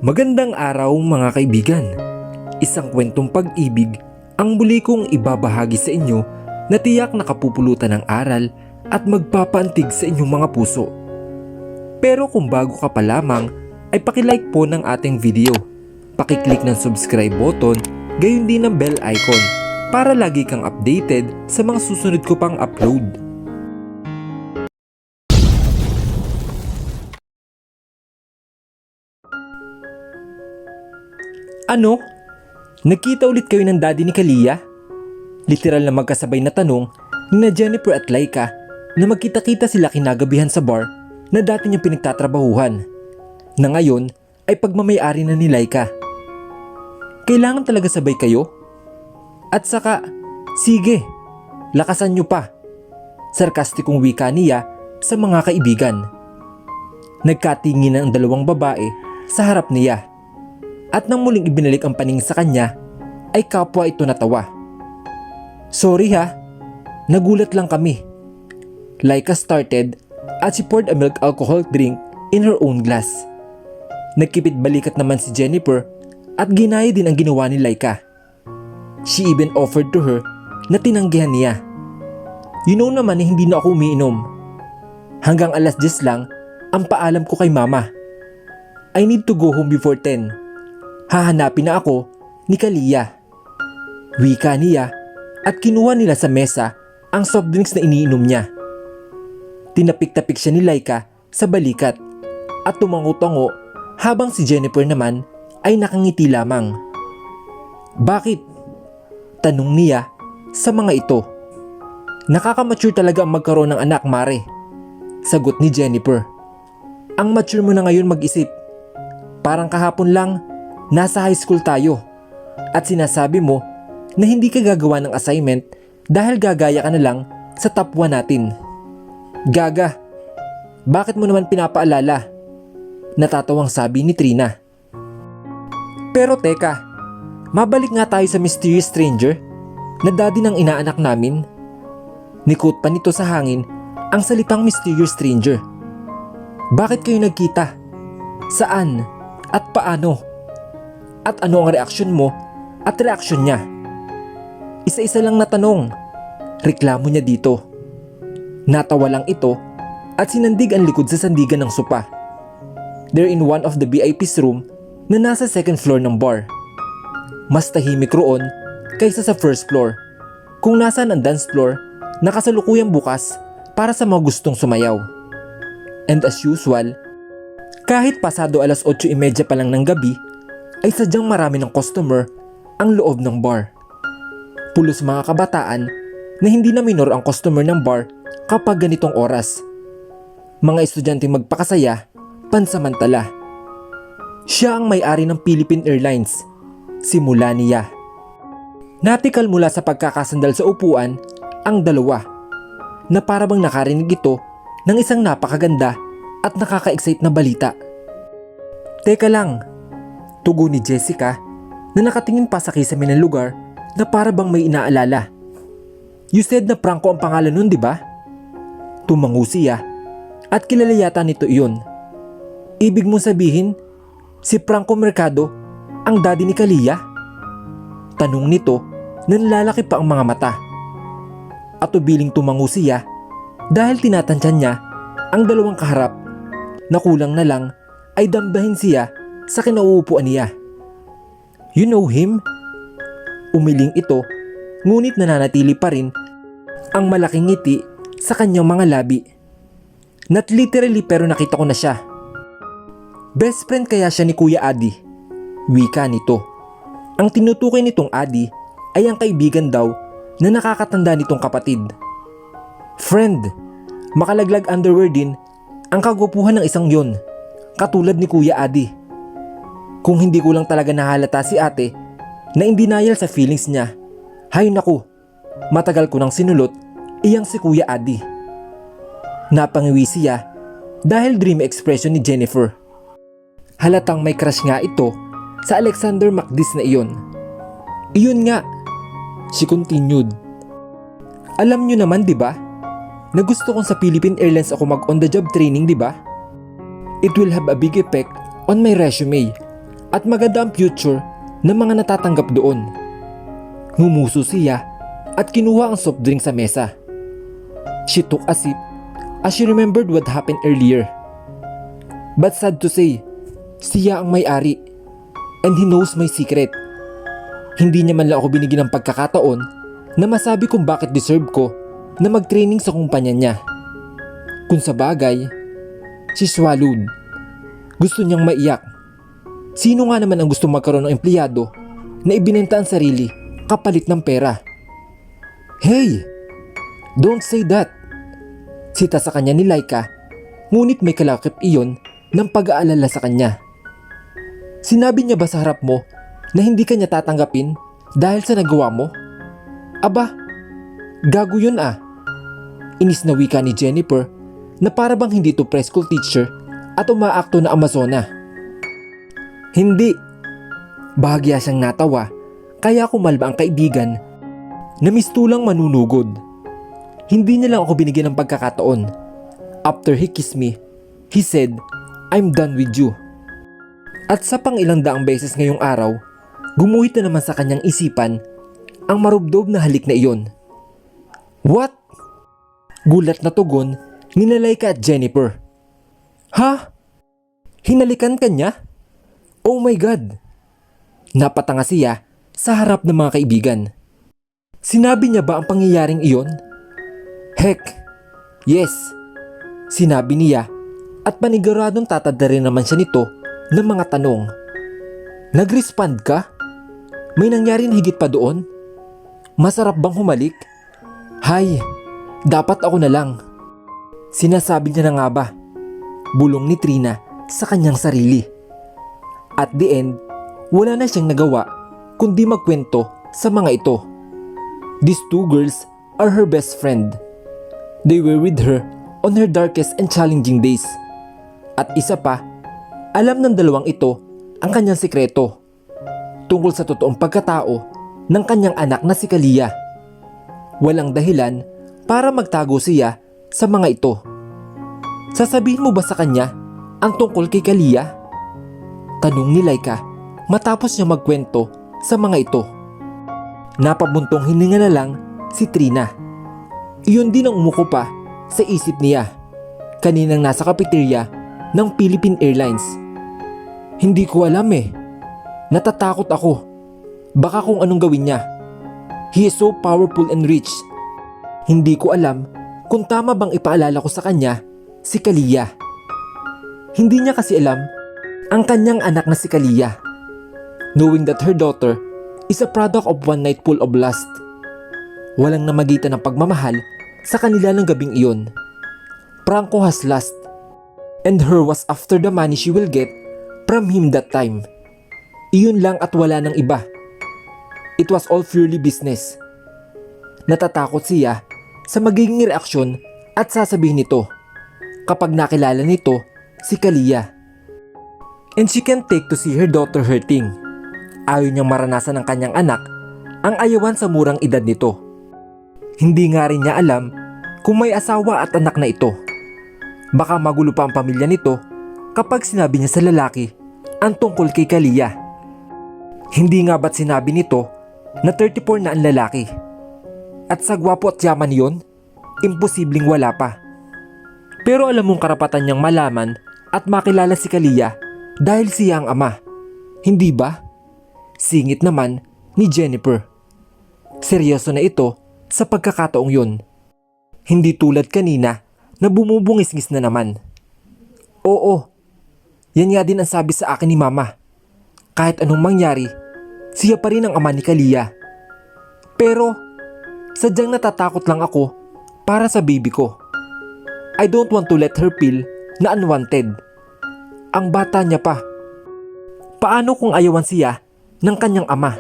Magandang araw mga kaibigan. Isang kwentong pag-ibig ang muli kong ibabahagi sa inyo na tiyak nakapupulutan ng aral at magpapaantig sa inyong mga puso. Pero kung bago ka pa lamang ay pakilike po ng ating video. Pakiclick ng subscribe button, gayon din ng bell icon para lagi kang updated sa mga susunod ko pang upload. Ano? Nagkita ulit kayo ng daddy ni Kalia? Literal na magkasabay na tanong ni Jennifer at Laika na magkita-kita sila kinagabihan sa bar na dati niyang pinagtatrabahuhan, na ngayon ay pagmamayari na ni Laika. Kailangan talaga sabay kayo? At saka, sige, lakasan niyo pa. Sarkastikong wika niya sa mga kaibigan. Nagkatingin ang dalawang babae sa harap niya. At nang muling ibinalik ang paning sa kanya, ay kapwa ito natawa. Sorry ha, nagulat lang kami. Laika started at she poured a milk alcohol drink in her own glass. Nagkipit balikat naman si Jennifer at ginaya din ang ginawa ni Laika. She even offered to her na tinanggihan niya. You know naman na hindi na ako umiinom. Hanggang 10:00 lang ang paalam ko kay mama. I need to go home before 10. Hahanapin na ako ni Kalia. Wika niya at kinuha nila sa mesa ang soft drinks na iniinom niya. Tinapik-tapik siya ni Laika sa balikat at tumango-tango habang si Jennifer naman ay nakangiti lamang. Bakit? Tanong niya sa mga ito. Nakakamature talaga ang magkaroon ng anak, Mare. Sagot ni Jennifer. Ang mature mo na ngayon mag-isip. Parang kahapon lang nasa high school tayo at sinasabi mo na hindi ka gagawa ng assignment dahil gagaya ka na lang sa top 1 natin. Gaga, bakit mo naman pinapaalala? Natatawang sabi ni Trina. Pero teka, mabalik nga tayo sa mysterious stranger na daddy ng inaanak namin. Nikot pa nito sa hangin ang salitang mysterious stranger. Bakit kayo nagkita? Saan? At paano? At ano ang reaksyon mo at reaksyon niya? Isa-isa lang na tanong. Reklamo niya dito. Natawa lang ito at sinandig ang likod sa sandigan ng sopa. They're in one of the VIP's room na nasa second floor ng bar. Mas tahimik roon kaysa sa first floor, kung nasaan ang dance floor na kasalukuyang bukas para sa mga gustong sumayaw. And as usual, kahit pasado 8:30 pa lang ng gabi, ay sadyang marami ng customer ang loob ng bar. Pulos mga kabataan na hindi na minor ang customer ng bar kapag ganitong oras. Mga estudyanteng magpakasaya, pansamantala. Siya ang may-ari ng Philippine Airlines, simula niya. Natikal mula sa pagkakasandal sa upuan ang dalawa, na parabang nakarinig ito ng isang napakaganda at nakaka-excite na balita. Teka lang, tugon ni Jessica na nakatingin pa sa kisame ng lugar na para bang may inaalala. You said na Franco ang pangalan nun, di ba? Tumango siya at kilala yata nito iyon. Ibig mong sabihin, si Franco Mercado ang daddy ni Kalia? Tanong nito na nalalaki pa ang mga mata. At ubiling tumango siya dahil tinatansyan niya ang dalawang kaharap na kulang na lang ay damdahin siya sa kinauupuan niya. You know him? Umiling ito, ngunit nananatili pa rin ang malaking ngiti sa kanyang mga labi. Not literally, pero nakita ko na siya. Best friend kaya siya ni Kuya Adi? Wika nito. Ang tinutukoy nitong Adi ay ang kaibigan daw na nakakatanda nitong kapatid. Friend, makalaglag underwear din ang kagupuhan ng isang yon, katulad ni Kuya Adi. Kung hindi ko lang talaga nahalata si ate na in denial sa feelings niya. Hay naku, matagal ko nang sinulot iyang si Kuya Adi. Napangiwi siya dahil dream expression ni Jennifer. Halatang may crush nga ito sa Alexander Macdis na iyon. Iyon nga, she continued. Alam nyo naman, di ba? Na gusto kong sa Philippine Airlines ako mag on the job training, di ba? It will have a big effect on my resume at maganda ang future ng mga natatanggap doon. Ngumuso siya at kinuha ang soft drink sa mesa. She took a sip as she remembered what happened earlier. But sad to say, siya ang may-ari and he knows my secret. Hindi niya man lang ako binigyan ng pagkakataon na masabi kung bakit deserve ko na mag-training sa kumpanya niya. Kung sa bagay, she swallowed. Gusto niyang maiyak. Sino nga naman ang gusto magkaroon ng empleyado na ibinenta ang sarili kapalit ng pera? Hey! Don't say that! Sita sa kanya ni Laika, ngunit may kalakip iyon ng pag-aalala sa kanya. Sinabi niya ba sa harap mo na hindi ka niya tatanggapin dahil sa nagawa mo? Aba, gago yun ah. Inis na wika ni Jennifer na para bang hindi to preschool teacher at umaakto na Amazona. Hindi. Bahagya siyang natawa kaya kumalma ang kaibigan na mistulang manunugod. Hindi niya lang ako binigyan ng pagkakataon. After he kissed me, he said, "I'm done with you." At sa pang ilang daang beses ngayong araw, gumuhit na naman sa kanyang isipan ang marubdob na halik na iyon. What? Gulat na tugon ni Laika at Jennifer. Ha? Hinalikan ka niya? Oh my God! Napatanga siya sa harap ng mga kaibigan. Sinabi niya ba ang pangyayaring iyon? Heck, yes. Sinabi niya at paniguradong tatanda rin naman siya nito ng mga tanong. Nag-respond ka? May nangyari na higit pa doon? Masarap bang humalik? Hay, dapat ako na lang. Sinasabi niya na nga ba? Bulong ni Trina sa kanyang sarili. At the end, wala na siyang nagawa kundi magkwento sa mga ito. These two girls are her best friend. They were with her on her darkest and challenging days. At isa pa, alam ng dalawang ito ang kanyang sikreto tungkol sa totoong pagkatao ng kanyang anak na si Kalia. Walang dahilan para magtago siya sa mga ito. Sasabihin mo ba sa kanya ang tungkol kay Kalia? Tanong ni Laika matapos niya magkwento sa mga ito. Napabuntong hininga na lang si Trina. Iyon din ang umuko pa sa isip niya kaninang nasa cafeteria ng Philippine Airlines. Hindi ko alam eh. Natatakot ako. Baka kung anong gawin niya. He is so powerful and rich. Hindi ko alam kung tama bang ipaalala ko sa kanya si Kalia. Hindi niya kasi alam ang kanyang anak na si Kalia. Knowing that her daughter is a product of one night full of lust. Walang namagitan ng pagmamahal sa kanila ng gabing iyon. Franco has lust, and her was after the money she will get from him that time. Iyon lang at wala ng iba. It was all purely business. Natatakot siya sa magiging reaksyon at sasabihin nito kapag nakilala nito si Kalia. And she can't take to see her daughter hurting. Ayaw niyang maranasan ng kanyang anak ang ayawan sa murang edad nito. Hindi nga rin niya alam kung may asawa at anak na ito. Baka magulo pa ang pamilya nito kapag sinabi niya sa lalaki ang tungkol kay Kalia. Hindi nga ba't sinabi nito na 34 na ang lalaki? At sa gwapo at yaman yon, imposibleng wala pa. Pero alam mong karapatan niyang malaman at makilala si Kalia dahil siya ang ama. Hindi ba? Singit naman ni Jennifer. Seryoso na ito sa pagkakataong yon. Hindi tulad kanina na bumubungis-ngis na naman. Oo, yan nga din ang sabi sa akin ni Mama. Kahit anong mangyari, siya pa rin ang ama ni Kalia. Pero, sadyang natatakot lang ako para sa baby ko. I don't want to let her feel na unwanted. Ang bata niya pa. Paano kung ayawan siya ng kanyang ama?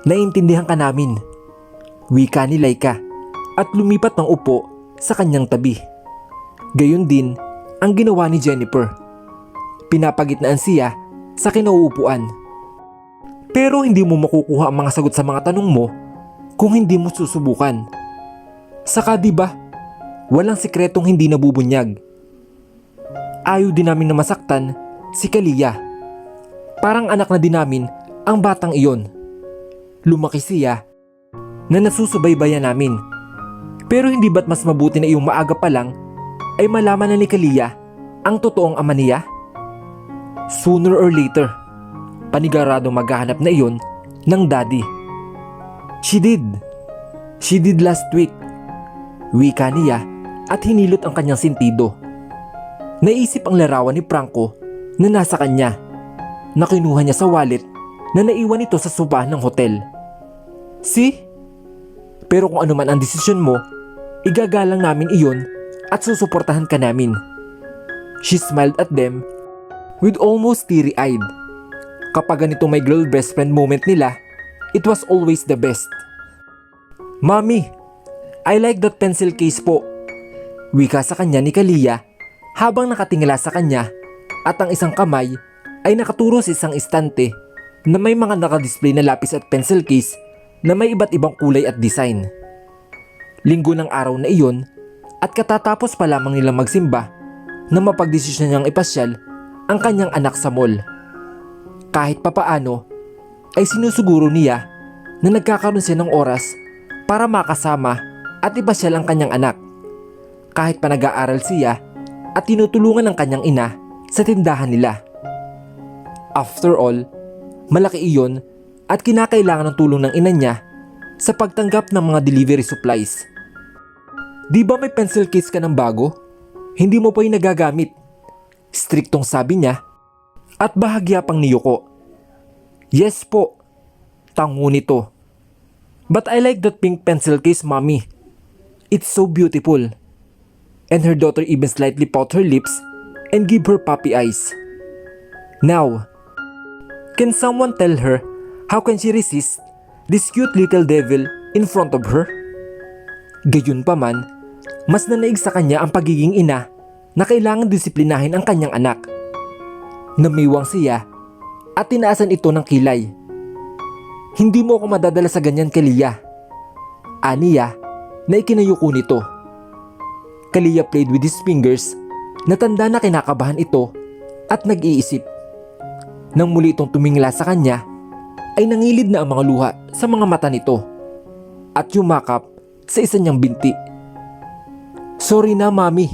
Naiintindihan ka namin. Wika ni Laika at lumipat ng upo sa kanyang tabi. Gayon din ang ginawa ni Jennifer. Pinapagitnaan siya sa kinauupuan. Pero hindi mo makukuha ang mga sagot sa mga tanong mo kung hindi mo susubukan. Saka diba, walang sikretong hindi nabubunyag. Ayaw din namin na masaktan si Kalia. Parang anak na din namin ang batang iyon. Lumaki siya na nasusubaybayan namin. Pero hindi ba't mas mabuti na iyong maaga pa lang ay malaman na ni Kalia ang totoong ama niya? Sooner or later, paniguradong maghahanap na iyon ng daddy. She did last week. Wika niya at hinilot ang kanyang sentido. Naisip ang larawan ni Franco na nasa kanya, na kinuha niya sa wallet na naiwan ito sa sofa ng hotel. See? Pero kung ano man ang desisyon mo, igagalang namin iyon at susuportahan ka namin. She smiled at them with almost teary-eyed. Kapag ganito may girl best friend moment nila, it was always the best. Mommy, I like that pencil case po. Wika sa kanya ni Kalia habang nakatingala sa kanya at ang isang kamay ay nakaturo sa isang estante na may mga nakadisplay na lapis at pencil case na may iba't ibang kulay at design. Linggo ng araw na iyon at katatapos pa lamang nilang magsimba na mapagdesisyon niyang ipasyal ang kanyang anak sa mall. Kahit papaano ay sinusuguro niya na nagkakaroon siya ng oras para makasama at ipasyal ang kanyang anak. Kahit pa nag-aaral siya at tinutulungan ng kanyang ina sa tindahan nila. After all, malaki iyon at kinakailangan ng tulong ng ina niya sa pagtanggap ng mga delivery supplies. Di ba may pencil case ka ng bago? Hindi mo pa yung nagagamit. Striktong sabi niya at bahagya pang ni Yuko. Yes po, tango nito. But I like that pink pencil case, mommy. It's so beautiful. And her daughter even slightly pout her lips and give her puppy eyes. Now, can someone tell her how can she resist this cute little devil in front of her? Gayunpaman, mas nanaig sa kanya ang pagiging ina na kailangan disiplinahin ang kanyang anak. Namiwang siya at tinaasan ito ng kilay. Hindi mo ako madadala sa ganyan, Kalia. Aniya na ikinayuko nito. Kalia played with his fingers na tanda na kinakabahan ito at nag-iisip. Nang muli itong tumingala sa kanya, ay nangilid na ang mga luha sa mga mata nito at yumakap sa isa niyang binti. Sorry na, mami.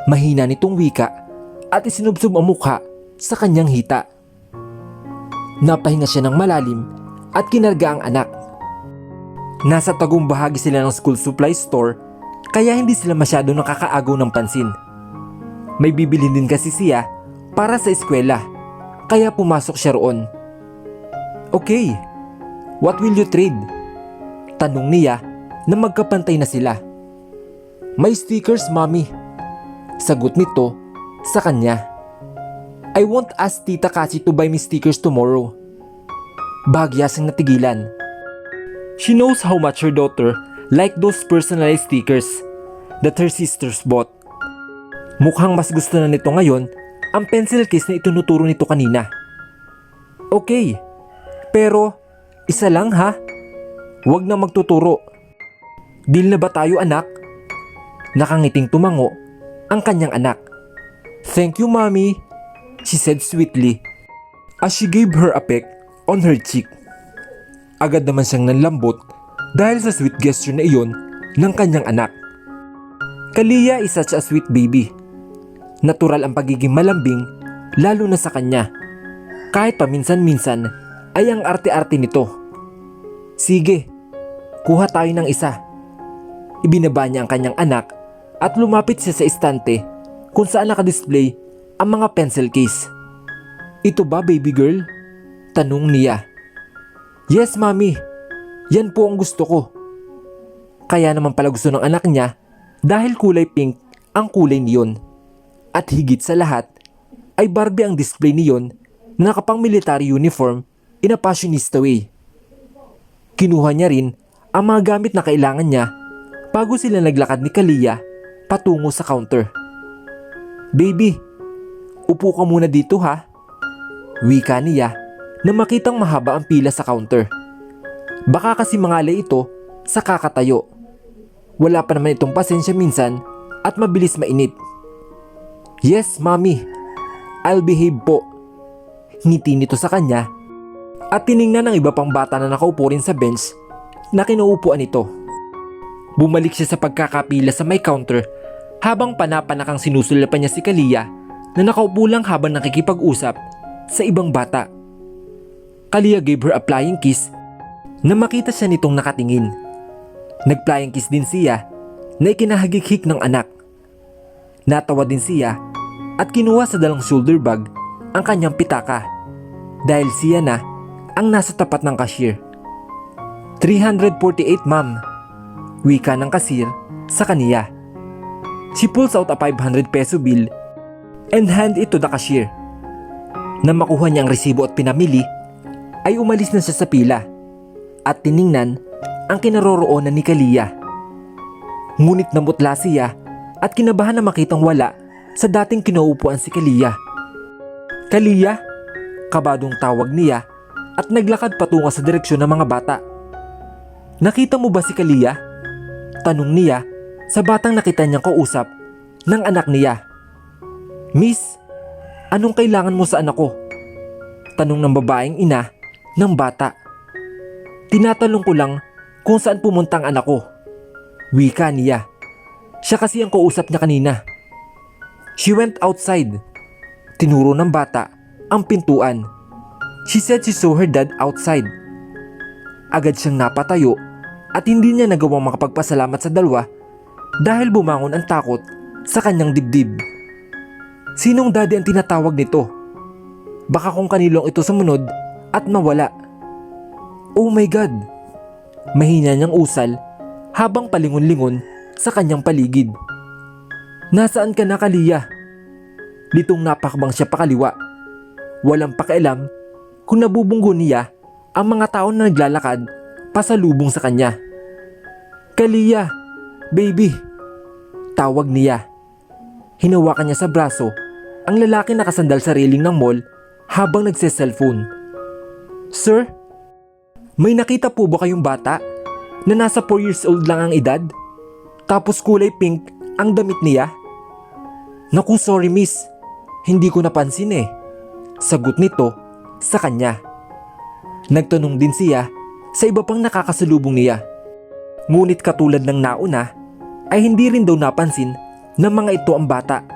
Mahina nitong wika at isinubsob ang mukha sa kanyang hita. Napahinga siya ng malalim at kinarga ang anak. Nasa tagong bahagi sila ng school supply store kaya hindi sila masyado nakakaagaw ng pansin. May bibili din kasi siya para sa eskwela kaya pumasok siya roon. Okay, what will you trade? Tanong niya na magkapantay na sila. May stickers, mommy. Sagot nito sa kanya. I won't ask Tita Cassie to buy me stickers tomorrow. Bahagyasang natigilan. She knows how much her daughter liked those personalized stickers that her sisters bought. Mukhang mas gusto na nito ngayon ang pencil case na itinuturo nito kanina. Okay, pero isa lang ha. Huwag na magtuturo. Deal na ba tayo, anak? Nakangiting tumango ang kanyang anak. Thank you, mommy, she said sweetly as she gave her a peck on her cheek. Agad naman siyang nanlambot dahil sa sweet gesture na iyon ng kanyang anak. Kalia is such a sweet baby. Natural ang pagiging malambing lalo na sa kanya. Kahit paminsan-minsan ay ang arte-arte nito. Sige, kuha tayo ng isa. Ibinaba niya ang kanyang anak at lumapit siya sa estante kung saan nakadisplay ang mga pencil case. Ito ba, baby girl? Tanong niya. Yes, mommy. Yan po ang gusto ko. Kaya naman pala gusto ng anak niya dahil kulay pink ang kulay niyon. At higit sa lahat ay Barbie ang display niyon na nakapang military uniform in a fashionista way. Kinuha niya rin ang mga gamit na kailangan niya bago sila naglakad ni Kalia patungo sa counter. Baby, upo ka muna dito ha. Wika niya na makitang mahaba ang pila sa counter. Baka kasi mangalay ito sa kakatayo. Wala pa naman itong pasensya minsan at mabilis mainit. Yes, mommy. I'll behave po. Ngiti nito sa kanya at tiningnan ng iba pang bata na nakaupo rin sa bench na kinuupuan nito. Bumalik siya sa pagkakapila sa may counter habang panapanakang sinusulapan niya si Kalia na nakaupo lang habang nakikipag-usap sa ibang bata. Kalia gave her a flying kiss na makita siya nitong nakatingin. Nag-flying kiss din siya na ikinahagik-hik ng anak. Natawa din siya at kinuha sa dalang shoulder bag ang kanyang pitaka dahil siya na ang nasa tapat ng cashier. 348 ma'am, wika ng kasir sa kaniya. She pulls out a 500 peso bill and hand it to the cashier. Nang makuha niya ang resibo at pinamili, ay umalis na siya sa pila at tiningnan ang kinaroroonan ni Kalia. Ngunit namutla siya at kinabahan na makitang wala sa dating kinaupuan si Kalia. Kalia, kabadong tawag niya at naglakad patungo sa direksyon ng mga bata. Nakita mo ba si Kalia? Tanong niya sa batang nakita niyang kausap ng anak niya. Miss, anong kailangan mo sa anak ko? Tanong ng babaeng ina ng bata. Tinatanong ko lang kung saan pumunta ang anak ko. Wika niya. Siya kasi ang kausap niya kanina. She went outside. Tinuro ng bata ang pintuan. She said she saw her dad outside. Agad siyang napatayo at hindi niya nagawang makapagpasalamat sa dalawa dahil bumangon ang takot sa kanyang dibdib. Sinong daddy ang tinatawag nito? Baka kung kanilong ito sumunod at mawala. Oh my God! Mahina niyang usal habang palingon-lingon sa kanyang paligid. Nasaan ka na, Kalia? Litong napakbang siya pakaliwa. Walang pakialam kung nabubunggo niya ang mga tao na naglalakad pasalubong sa kanya. Kalia, baby! Tawag niya. Hinawakan niya sa braso ang lalaki na nakasandal sa railing ng mall habang nagse-cellphone. Sir, may nakita po ba kayong bata na nasa 4 years old lang ang edad? Tapos kulay pink ang damit niya? Naku, sorry miss. Hindi ko napansin eh. Sagot nito sa kanya. Nagtanong din siya sa iba pang nakakasalubong niya. Ngunit katulad ng nauna ay hindi rin daw napansin ng mga ito ang bata.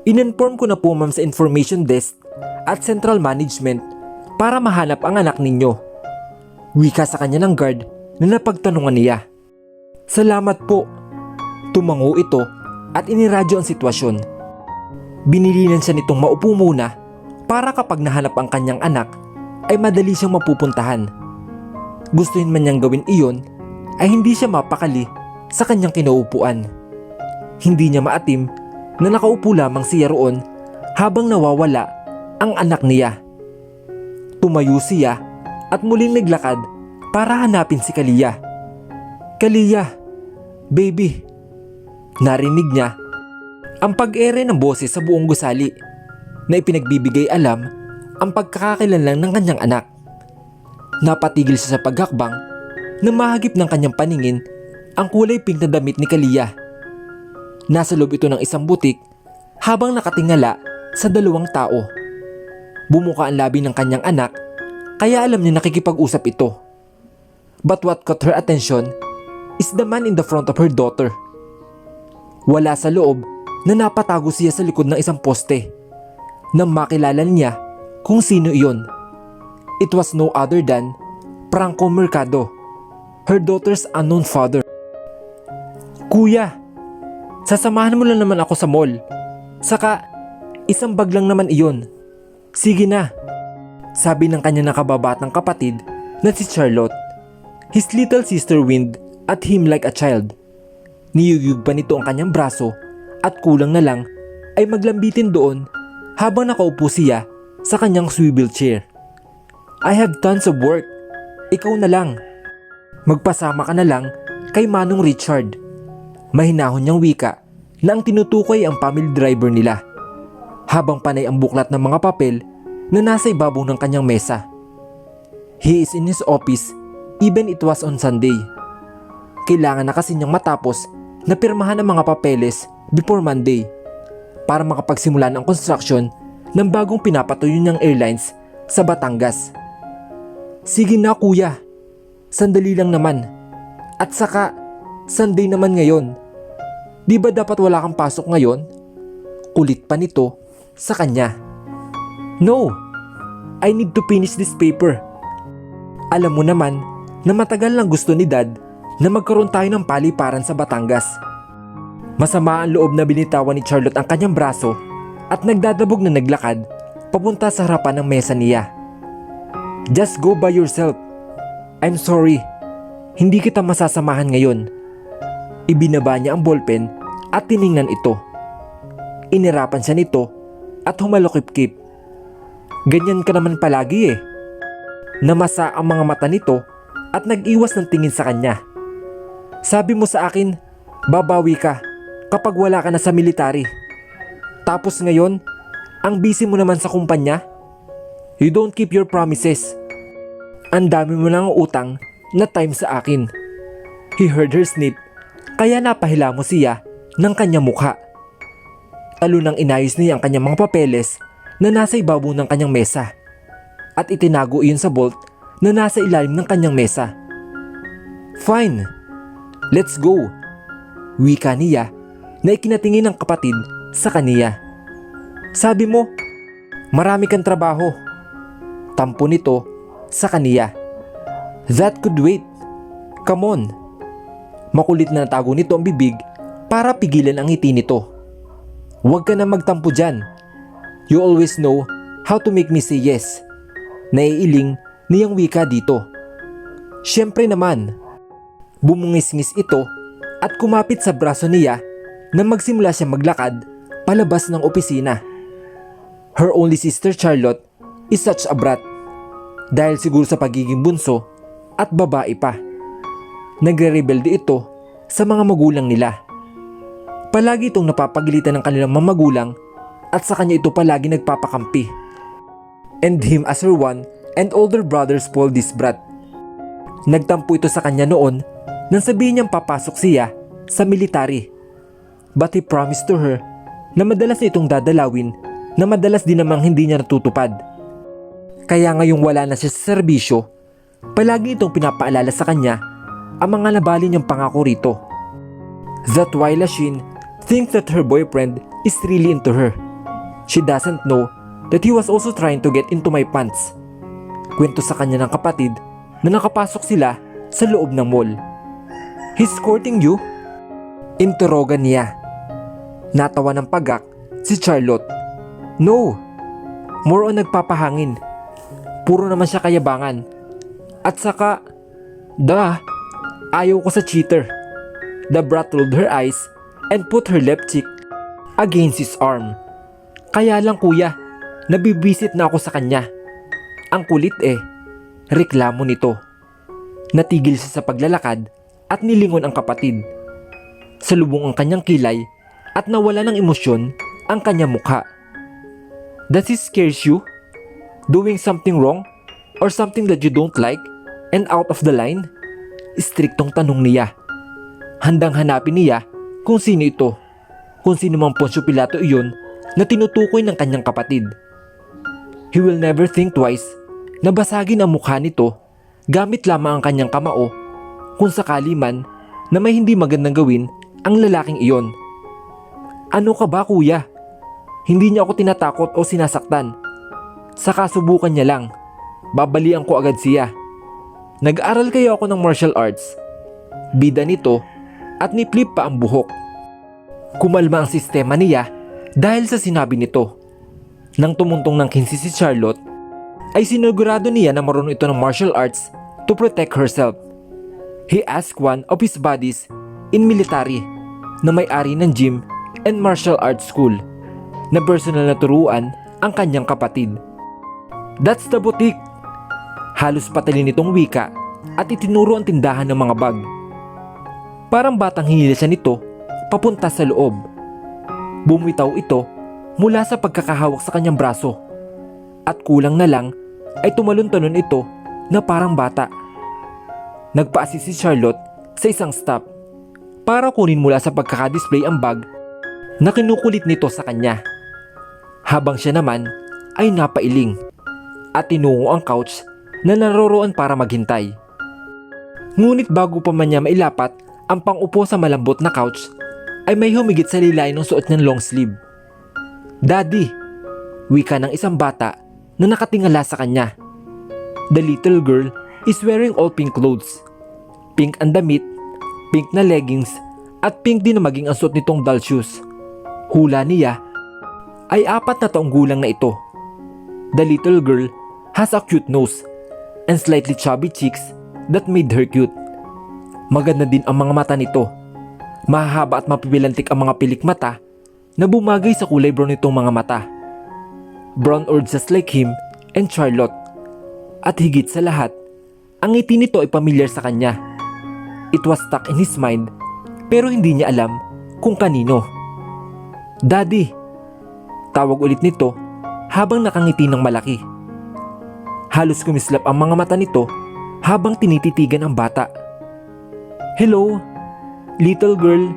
In-inform ko na po ma'am sa information desk at central management para mahanap ang anak ninyo. Wika sa kanya ng guard na napagtanungan niya. Salamat po. Tumango ito at iniradyo ang sitwasyon. Binilinan siya nitong maupo muna para kapag nahanap ang kanyang anak ay madali siyang mapupuntahan. Gustuhin man niyang gawin iyon ay hindi siya mapakali sa kanyang kinaupuan. Hindi niya maatim na nakaupo lamang siya roon habang nawawala ang anak niya. Tumayo siya at muling naglakad para hanapin si Kalia. Kalia, baby. Narinig niya ang pag-ere ng boses sa buong gusali na ipinagbibigay alam ang pagkakakilanlan ng kanyang anak. Napatigil siya sa paghakbang na mahagip ng kanyang paningin ang kulay pink na damit ni Kalia. Nasa loob ito ng isang butik habang nakatingala sa dalawang tao. Bumuka ang labi ng kanyang anak kaya alam niya nakikipag-usap ito. But what caught her attention is the man in the front of her daughter. Wala sa loob na napatago siya sa likod ng isang poste nang makilala niya kung sino iyon. It was no other than Franco Mercado, her daughter's unknown father. Kuya, sasamahan mo lang naman ako sa mall. Saka, isang bag lang naman iyon. Sige na, sabi ng kanya nakababatang kapatid na si Charlotte. His little sister winked at him like a child. Niyuyug pa nito ang kanyang braso at kulang na lang ay maglambitin doon habang nakaupo siya sa kanyang swivel chair. I have tons of work. Ikaw na lang. Magpasama ka na lang kay Manong Richard. Mahinahon niyang wika na ang tinutukoy ang family driver nila habang panay ang buklat ng mga papel na nasa ibabaw ng kanyang mesa. He is in his office even it was on Sunday. Kailangan na kasi niyang matapos na pirmahan ang mga papeles before Monday para makapagsimula ng construction ng bagong pinapatuyo niyang airlines sa Batangas. Sige na kuya, sandali lang naman. At saka, Sunday naman ngayon. Di ba dapat wala kang pasok ngayon? Kulit pa nito sa kanya. No, I need to finish this paper. Alam mo naman na matagal lang gusto ni Dad na magkaroon tayo ng paliparan sa Batangas. Masama ang loob na binitawan ni Charlotte ang kanyang braso at nagdadabog na naglakad papunta sa harapan ng mesa niya. Just go by yourself. I'm sorry, hindi kita masasamahan ngayon. Ibinaba niya ang ballpen at tiningnan ito. Inirapan siya nito at humalokip-kip. Ganyan ka naman palagi eh. Namasa ang mga mata nito at nag-iwas ng tingin sa kanya. Sabi mo sa akin, babawi ka kapag wala ka na sa military. Tapos ngayon, ang busy mo naman sa kumpanya. You don't keep your promises. Ang dami mo lang utang na time sa akin. He heard her snip, kaya napahila mo siya ng kanyang mukha. Talunang inayos niya ang kanyang mga papeles na nasa ibabaw ng kanyang mesa at itinago iyon sa vault na nasa ilalim ng kanyang mesa. Fine, let's go. Wika niya na ikinatingin ng kapatid sa kaniya. Sabi mo, marami kang trabaho. Tampo nito sa kaniya. That could wait. Come on. Makulit na natago nito ang bibig para pigilan ang ngiti nito. Huwag ka na magtampo dyan. You always know how to make me say yes. Naiiling niyang wika dito. Siyempre naman. Bumungis-ngis ito at kumapit sa braso niya na magsimula siya maglakad palabas ng opisina. Her only sister Charlotte is such a brat. Dahil siguro sa pagiging bunso at babae pa. Nagre-rebelde ito sa mga magulang nila. Palagi itong napapagalitan ng kanilang mga magulang at sa kanya ito palagi nagpapakampi. And him as her one and older brother spoiled this brat. Nagtampo ito sa kanya noon nang sabihin niyang papasok siya sa military. But he promised to her na madalas na itong dadalawin na madalas din namang hindi niya natutupad. Kaya ngayong wala na siya sa serbisyo, palagi itong pinapaalala sa kanya ang mga nabali niyang pangako rito. That while Lasheen thinks that her boyfriend is really into her, she doesn't know that he was also trying to get into my pants. Kwento sa kanya ng kapatid na nakapasok sila sa loob ng mall. He's courting you? Interogan niya. Natawa ng pagak si Charlotte. No, more on nagpapahangin. Puro naman siya kayabangan. At saka, ayaw ko sa cheater. The brat rolled her eyes and put her left cheek against his arm. Kaya lang kuya, nabibisit na ako sa kanya. Ang kulit eh, reklamo nito. Natigil siya sa paglalakad at nilingon ang kapatid. Salubong ang kanyang kilay at nawala ng emosyon ang kanyang mukha. Does it scares you? Doing something wrong? Or something that you don't like and out of the line? Istriktong tanong niya. Handang hanapin niya kung sino ito. Kung sino mang Poncio Pilato iyon na tinutukoy ng kanyang kapatid. He will never think twice na basagin ang mukha nito gamit lamang ang kanyang kamao kung sakali man na may hindi magandang gawin ang lalaking iyon. Ano ka ba kuya? Hindi niya ako tinatakot o sinasaktan. Saka subukan niya lang. Babalian ko agad siya. Nag-aral kayo ako ng martial arts. Bida nito at niplip pa ang buhok. Kumalma ang sistema niya dahil sa sinabi nito. Nang tumuntong ng 15 si Charlotte, ay sinigurado niya na marunong ito ng martial arts to protect herself. He asked one of his buddies in military na may-ari ng gym and martial arts school na personal na turuan ang kanyang kapatid. That's the boutique. Halos patalin nitong wika at itinuro ang tindahan ng mga bag. Parang batang hinila siya nito papunta sa loob. Bumitaw ito mula sa pagkakahawak sa kanyang braso at kulang na lang ay tumalon-talon ito na parang bata. Nagpa-assist si Charlotte sa isang stop para kunin mula sa pagkakadisplay ang bag na kinukulit nito sa kanya. Habang siya naman ay napailing at tinungo ang couch na naroroon para maghintay. Ngunit bago pa man niya mailapat ang pangupo sa malambot na couch ay may humigit sa lilay ng suot niyang long sleeve. "Daddy," wika ng isang bata na nakatingala sa kanya. The little girl is wearing all pink clothes. Pink ang damit, pink na leggings at pink din na maging ang suot nitong doll shoes. Hula niya ay 4 na taong gulang na ito. The little girl has a cute nose and slightly chubby cheeks that made her cute. Maganda din ang mga mata nito. Mahahaba at mapipilantik ang mga pilik mata na bumagay sa kulay brown nitong mga mata. Brown or just like him and Charlotte. At higit sa lahat, ang ngiti nito ay pamilyar sa kanya. It was stuck in his mind pero hindi niya alam kung kanino. "Daddy," tawag ulit nito habang nakangiti ng malaki. Halos kumislap ang mga mata nito habang tinititigan ang bata. "Hello, little girl,"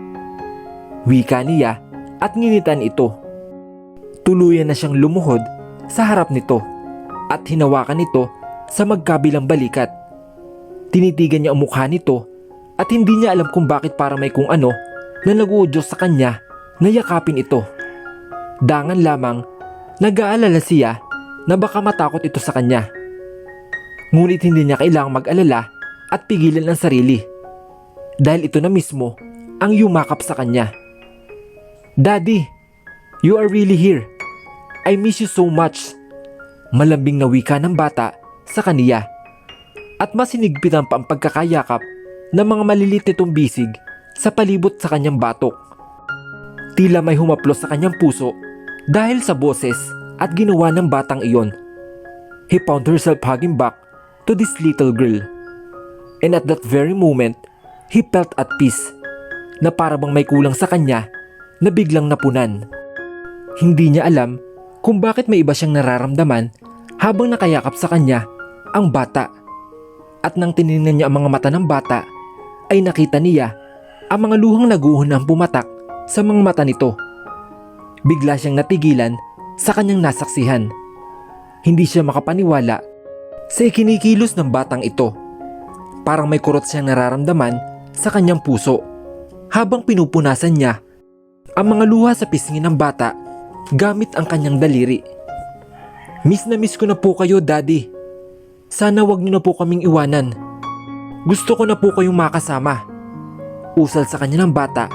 wika niya at nginitan ito. Tuluyan na siyang lumuhod sa harap nito at hinawakan ito sa magkabilang balikat. Tinitigan niya ang mukha nito at hindi niya alam kung bakit para may kung ano na nag-uudyos sa kanya na yakapin ito. Dangan lamang nag-aalala siya na baka matakot ito sa kanya. Ngunit hindi niya kailangang mag-alala at pigilan ang sarili dahil ito na mismo ang yumakap sa kanya. "Daddy, you are really here. I miss you so much." Malambing na wika ng bata sa kaniya at mas hinigpitan pa ang pagkakayakap ng mga malilit nitong bisig sa palibot sa kanyang batok. Tila may humaplos sa kanyang puso dahil sa boses at ginawa ng batang iyon. He found herself hugging back to this little girl. And at that very moment, he felt at peace na para bang may kulang sa kanya na biglang napunan. Hindi niya alam kung bakit may iba siyang nararamdaman habang nakayakap sa kanya ang bata. At nang tiningnan niya ang mga mata ng bata, ay nakita niya ang mga luhang naguhunang pumatak sa mga mata nito. Bigla siyang natigilan sa kanyang nasaksihan. Hindi siya makapaniwala sa ikinikilos ng batang ito. Parang may kurot siyang nararamdaman sa kanyang puso habang pinupunasan niya ang mga luha sa pisngi ng bata gamit ang kanyang daliri. "Miss na miss ko na po kayo, Daddy. Sana wag niyo na po kaming iwanan. Gusto ko na po kayong makasama." Usal sa kanya ng bata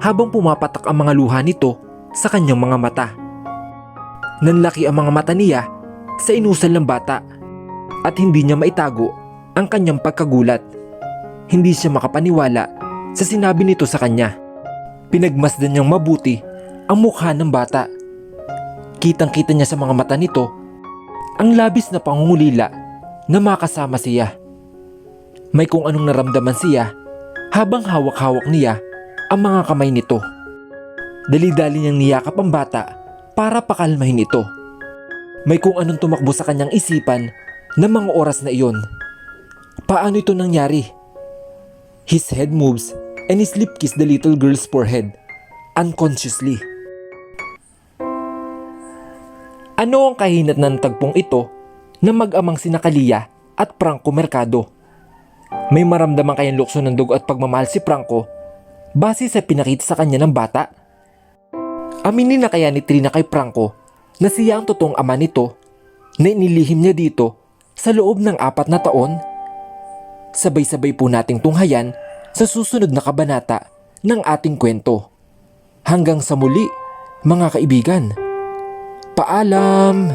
habang pumapatak ang mga luha nito sa kanyang mga mata. Nanlaki ang mga mata niya sa inusal ng bata at hindi niya maitago ang kanyang pagkagulat. Hindi siya makapaniwala sa sinabi nito sa kanya. Pinagmasdan niyang mabuti ang mukha ng bata. Kitang-kita niya sa mga mata nito ang labis na pangungulila na makasama siya. May kung anong naramdaman siya habang hawak-hawak niya ang mga kamay nito. Dali-dali niyang niyakap ang bata para pakalmahin ito. May kung anong tumakbo sa kanyang isipan ng mga oras na iyon. Paano ito nangyari? His head moves and his lip kissed the little girl's forehead unconsciously. Ano ang kahinat ng tagpong ito na mag-amang sina Kalia at Franco Mercado? May maramdaman kayang lukso ng dugo at pagmamahal si Franco base sa pinakita sa kanya ng bata? Aminin na kaya ni Trina kay Franco na siya ang totoong ama nito na inilihim niya dito sa loob ng 4 na taon? Sabay-sabay po nating tunghayan sa susunod na kabanata ng ating kwento. Hanggang sa muli, mga kaibigan. Paalam!